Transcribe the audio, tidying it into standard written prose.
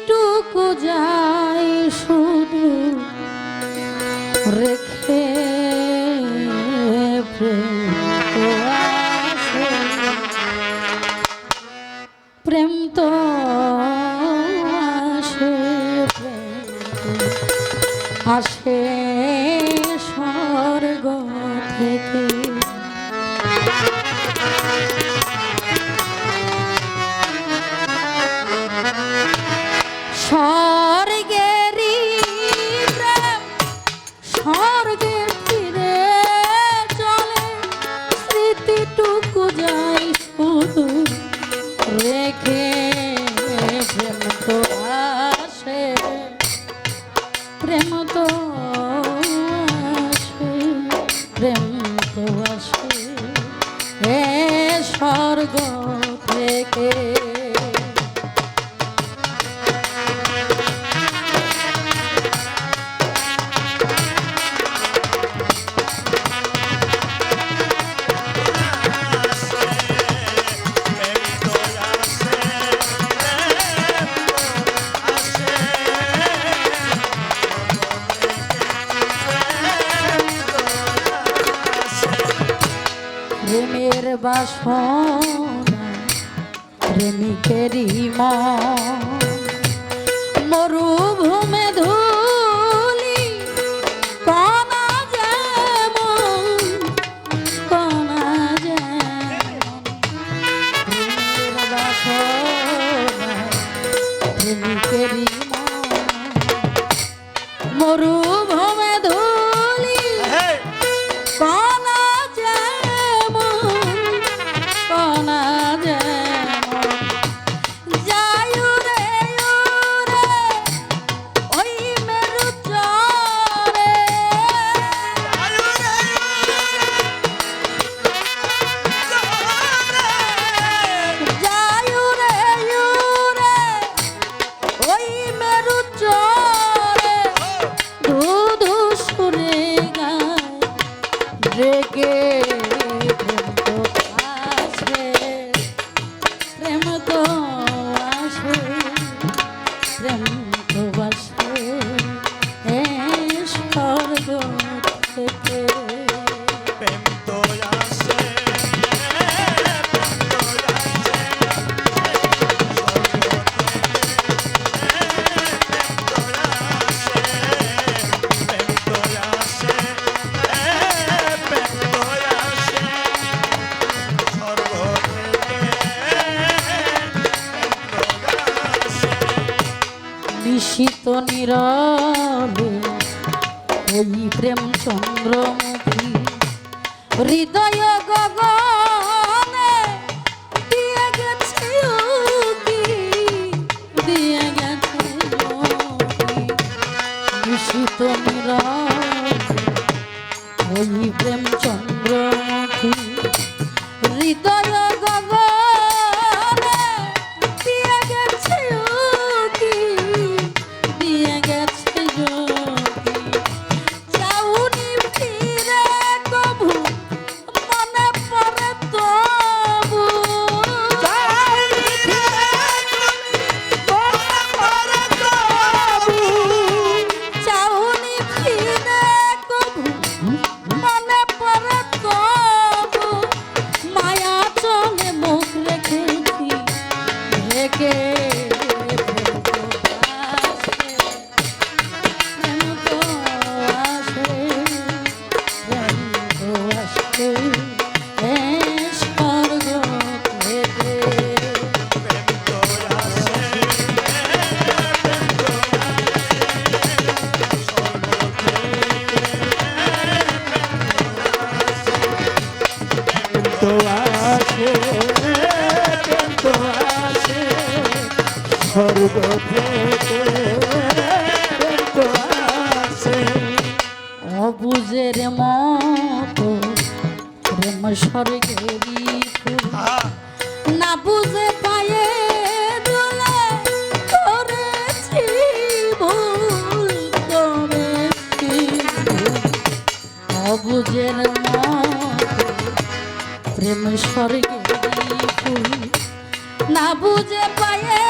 স্মৃতিটুকু যাই শুধু রেখে প্রেম তো আসে, আসে স্বর্গ থেকে। স্বর্গেরই প্রেম স্বর্গে ফিরে চলে, স্মৃতিটুকু যাই শুধু রেখে প্রেম তো আসে, প্রেম তো আসে, প্রেম তো আসে হে স্বর্গ থেকে। প্রেমের বাসনা প্রেমিকেরই মন, মরুভূমে ধুলি কণা যেমন, কণা যেমন। প্রেমের বাসনা প্রেমিকেরই মন, মরুভূমে ধুলি কণা রেগে প্রেম তো আসে, প্রেম তো আসে, প্রেম তো আসে হে স্বর্গ থেকে। প্রেম তো আসে, নিশিত নীরবে ওই প্রেম চন্দ্রমুখী হৃদয় গগনে দিয়ে গেছে উকি, দিয়ে গেছে উকি। নিশিত নীরবে ওই প্রেম চন্দ্রমুখী হৃদয় গগনে দিয়ে গেছে উকি, দিয়ে গেছে জ্যোতি। চাউনি ফিরে কবু মনে পড়ে তবু, চাউনি ফিরে মনে পড়ে তবু, চাউনি ফিরে কবু মনে পড়ে তবু। মায়া চলে মুখ রেখেছি ঢেকে, স্বর্গ থেকে আসে। অবুঝের মতো প্রেম স্বর্গেরই ফুল, না বুঝে পায়ে দোলে করেছি ভুল, করেছি ভুল। অবুঝের মতো প্রেম স্বর্গেরই ফুল, না বুঝে পায়ে